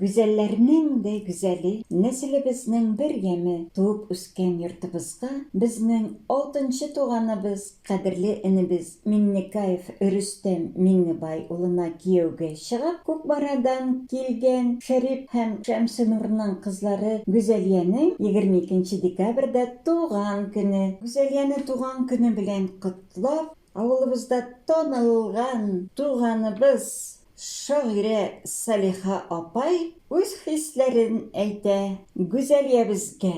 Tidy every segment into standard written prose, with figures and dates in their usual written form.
Güzellerinin de güzeli, nesilibizning bir yemi tuğup üsken yurtibizga, bizning 6-cı tuğanыбыз, qadrli inimiz Minnikayev Rüstem Minnibay uluna kiyevge шығып, Көкбарадан келген Шәріп һәм Шәмсинурның кызлары Güzeliye'nin 22 декабрьдә туган көне. Güzeliye'ni туган көне белән котлап, авылыбызда танылган туганыбыз Шагыйрә Салиха апай үз хисләрен әйтә Güzeliye'безгә.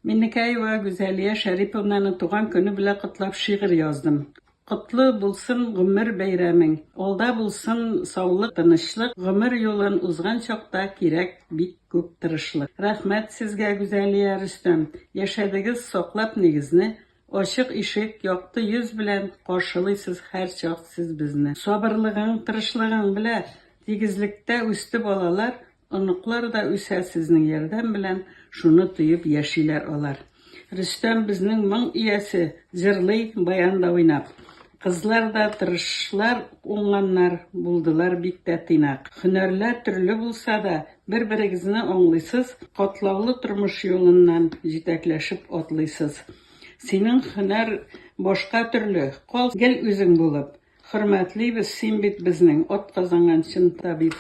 Minnikayeва Güzeliye Şeripovna'nın tuğan günü bile kıtlap şiir yazdım. Kutlu bulsun gümür beyraming, olda bulsun sağlık, tınışlık, gümür yolun uzgan çokta kirek bik köp tırışlık. Rahmet sizge Güzeliye Rüstem, yaşadığınız soklap negizni, Oşıq işik yoktu yüz bilen qarşılaysız her çok siz bizni. Sabırlığın, tırışlığın bile tegizlikte üstü bolalar, Onuklar da üse sizin yerden bilen şunu duyup yaşaylar olar. Rüstem bizning ming iyesi, zirli bayanda oynap. Kızlar da tırışlar, oğlanlar buldular bik de tinak. Hünerler türlü bulsa da bir-birigizni oңлайсыз, katlavlı turmuş yolundan jitekleşip otlaysız. Senin hüner başka türlü, kol gel üzün bulup. Hürmetli biz sen bit bizning ot kazangan çın tabip.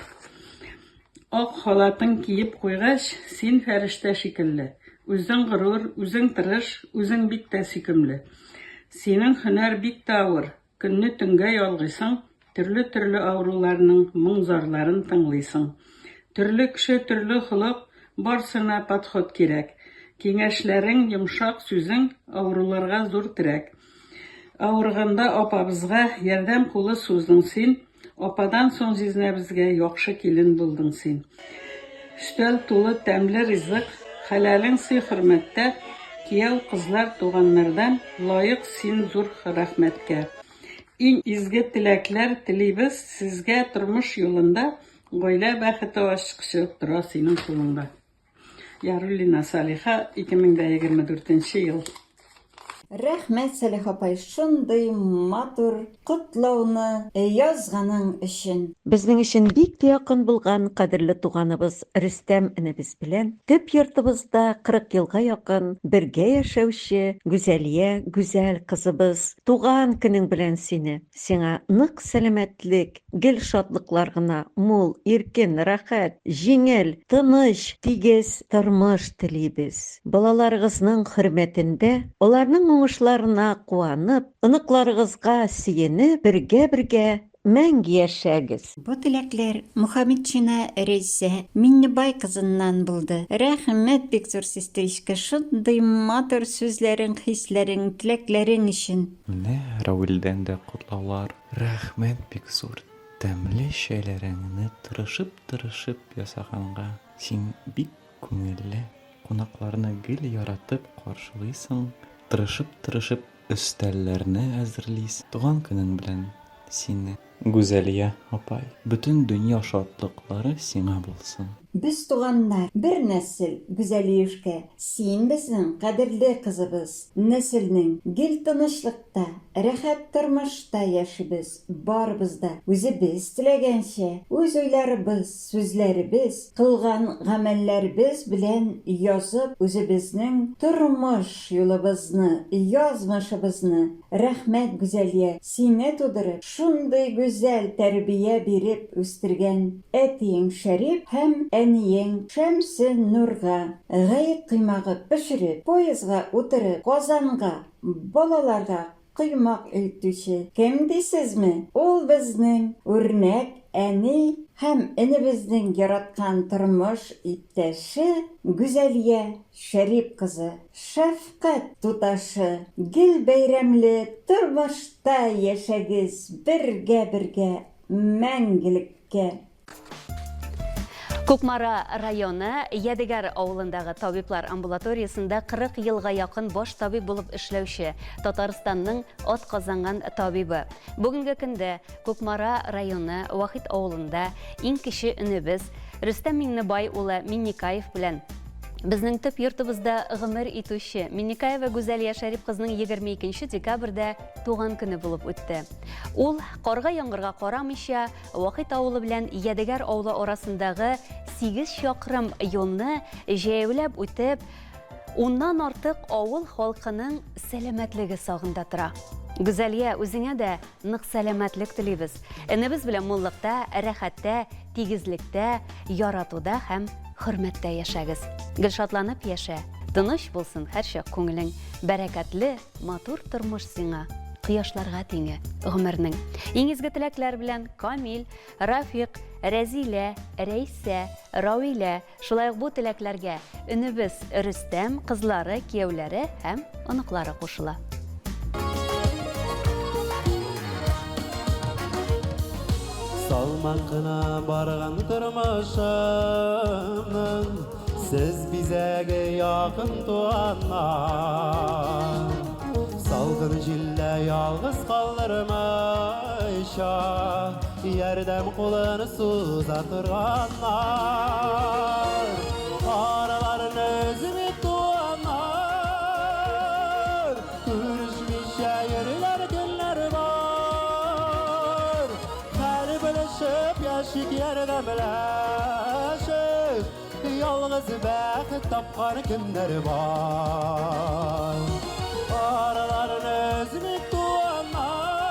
Ak halatın kiyip koygaç, sen ferişte şekilli. Üzün gurur, üzün tırış, üzün bik de sikimli. Senin hüner bik tavır, günlü tünge yolgıysın, türlü avrularının munzarların tınglıysın. Türlü kişi türlü hılık, barsına pathot kirek. Kengeşlerin yumşak süzün, avrularga zor tirek. Avurganda apabızga yerdem kulu suzdun sen, Opadan son jiznebizge yokşa kelin buldun sen. Üstel tolu temli rizık, halalin si hürmette, kiyev kızlar tuğanlardan layık sen zur rahmetke. İn izge tilekler tilibіз sizge turmuş yolunda, goyla baxıtı aşıkşı tura senin kulunda. Yarulina Saliha 2024 yıl. Рәхмәт Салих апай шундый матур котлауны язганың өчен. Безнең өчен бик тә якын булган кадерле туганыбыз Рөстәм инебез белән төп йортыбызда 40 елга якын бергә яшәүче Güzeliye güzel кызыбыз туган көнең белән сине. Сиңа нык сәламәтлек, гел шатлыклар гына, мул, иркен, рәхәт, җиңел, тыныч, тигез тормыш телибез. Балаларыгызның хөрмәтендә, аларның уңышларына куанып, ыныкларыгызга сөенеп, бергә мәңге яшәгез. Бу теләкләр Мөхәммәтшина Рәйсә Миннибай кызыннан булды. Рәхмәт бик зур сестричка шундый матур сүзләрең, хисләрең, теләкләрең өчен. Менә Равилдән дә котлаулар. Рәхмәт бик зур. Тәмле шәйләреңне тырышып ясаганга. Син бик күңелле, кунакларны гел яратып каршылыйсың. Тырышып өстәлләрне әзерлисең. Туган көнең белән сине, Güzeliye апай. Bütün dünya шатлыклары сиңа булсын. Biz туганнар, bir нәсел Güzeliyешкә, син безнең кадерле кызыбыз. Нәселнең гел тынычлыкта, рәхәт тормышта яшибез, барыбыз да үзебез теләгәнчә, үз уйларыбыз, сүзләребез, кылган гамәлләребез белән язып, үзебезнең тормыш юлыбызны, язмышыбызны. Рәхмәт Güzeliye, сине тудырып, шундый güzel тәрбия биреп үстергән әтиең Шәриф һәм әниең Шәмсинурга гай кыймагы пешереп, поезга утырып, Казанга балаларга кыймак илтүче кем дисезме? Ул безнең үрнәк әни һәм инебезнең яраткан тормыш иптәше Güzeliye Шәриф кызы. Шәфкать туташы, гел бәйрәмле тормышта яшәгез бергә мәңгелеккә. Көкмара районы Ядегар авылындагы табиблар амбулаториясында 40 елга якын баш табиб булып эшләүче Татарстанның атказанган табибы. Бүгенге көндә Көкмара районы Вахит авылында иң кече өнебез Рөстәм Миннибай улы Минникаев белән Безнең төп йортыбызда гомер итүче Минникаева Гүзәлия Шәриф кызның 22 декабрьдә туган көне булып үтте. Ул карга яңгырга карамыйча Вакыт авылы белән Ядегар авылы арасындагы 8 чакрым юлны җәяүләп үтеп, уннан артык авыл халкының сәламәтлеге сагында тора. Гүзәлия, үзеңә дә нык сәламәтлек телибез. Энебез белән муллыкта, рәхәттә, тигезлектә, яратуда һәм хөрмәттә яшәгез. Гөлшатланып яшә. Тыныч булсын һәр чак күңелең. Бәрәкәтле, матур тормыш сиңа. Кояшларга тиңе гомернең. Иң изге теләкләр белән Камил, Рафик, Рәзилә, Рәйсә, Рауилә, шулай ук бу теләкләргә өнебез Рөстәм кызлары, кияүләре һәм оныклары кушыла. Salman kına bargan tırmışımın Siz bizege yakın tuanlar Salgın jille yalğız kaldırmışa Yerdem kulunu suzatırganlar Araların özümü tuanlar Görüşmüşe yerler günler var Kalbleşip yaşık yerden bileşip Yalğız bəxt tapqan günler var Araların özünü tuanlar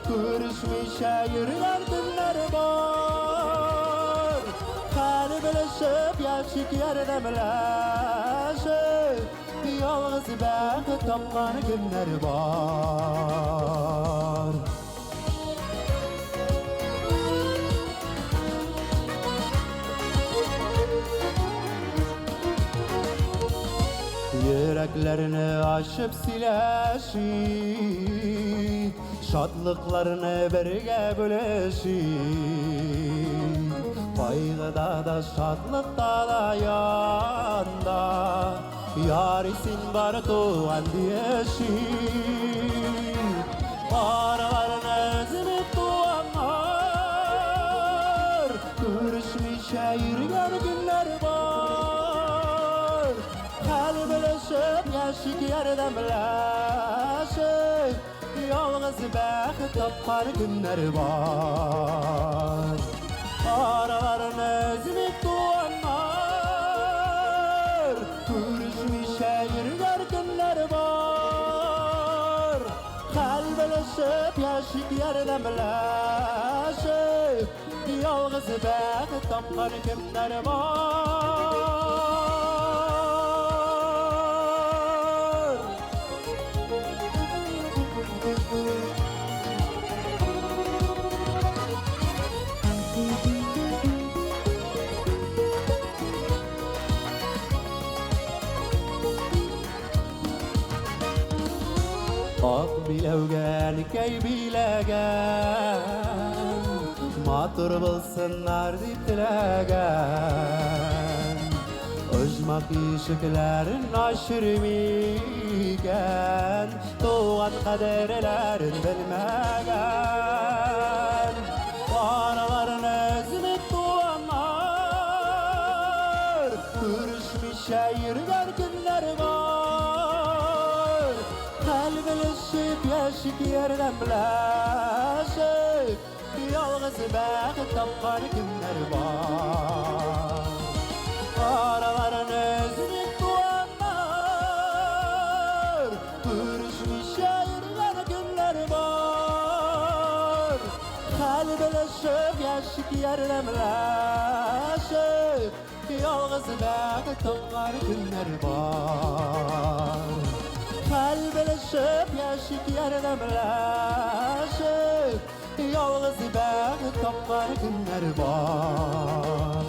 Görüşmüşe yürüyen günler var Kalbleşip yaşık yerden bileşip Yalğız bəxt tapqan günler var Yüreklerini aşıp sileşip Şadlıklarını birge böleşip Kaygıda da şadlıkta da yanda Yarisin var doğan diyeşip Araların özünü doğanlar Görüşmüşe yürüyen günler var Kalbleşip yaşık yerden bileşip Yalğız bəxt tapqan günler var Araların özünü doğanlar Görüşmüşe yürüyen günler var Kalbleşip yaşık yerden bileşip Yalğız bəxt tapqan günler var Ak bilevgen, key bilegen Matur bulsunlar dip dilegen Ojmak işiklerin aşırmiyken Doğan kaderlerin bilmegen Araların özünü doğanlar Görüşmüşe yürüyen günler var Kalbleşip yaşık yerden bileşip Yalğız bəxt tapqan günler var Araların özünü doğanlar Görüşmüşe yürüyen günler var Kalbleşip yaşık yerden bileşip Yalğız bəxt tapqan günler var Kalbleşip yaşık yerden bileşip Yalğız bəxt tapqan günler var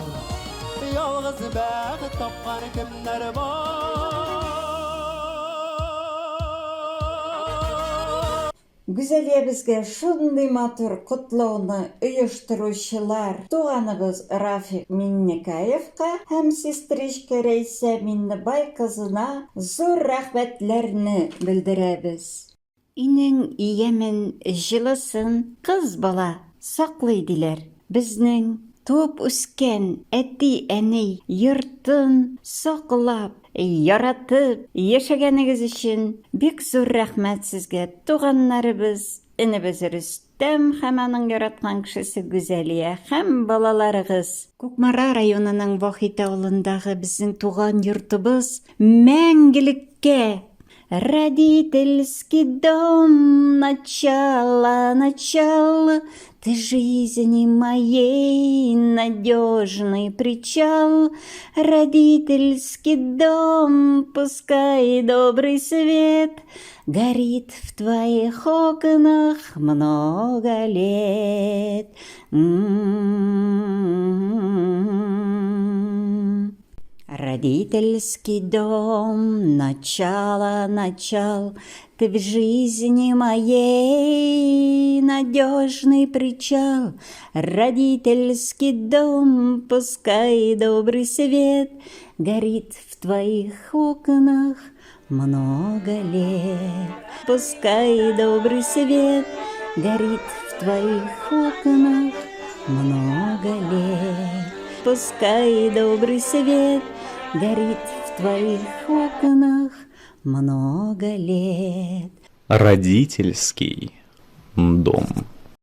Yalğız bəxt tapqan günler var Güzeliye bizge şunday matur kutlauny uyuşturuşylar tuğanıgız Rafik Minnikayevka hem sestrişke Reyse Minnibay kızına zor rahmetlerini bildirebiz. İnin yemin jılısın kız bala saklıydiler. Bizning Туып үскән әти-әни йортын саклап, яратып яшәгәнегез өчен бик зур рәхмәт сезгә, туганнарыбыз, инебез Рөстәм һәм аның яраткан кешесе Гүзәлия һәм балаларыгыз. Кукмара районының Вахит авылындагы безнең туган йортыбыз мәңгелеккә. Родительский дом, начало, начало, ты жизни моей надежный причал. Родительский дом, пускай добрый свет горит в твоих окнах много лет. Родительский дом, начало, начал, ты в жизни моей надежный причал. Родительский дом, пускай добрый свет горит в твоих окнах много лет. Пускай добрый свет горит в твоих окнах много лет. Пускай добрый свет горит в твоих окнах много лет. Родительский дом.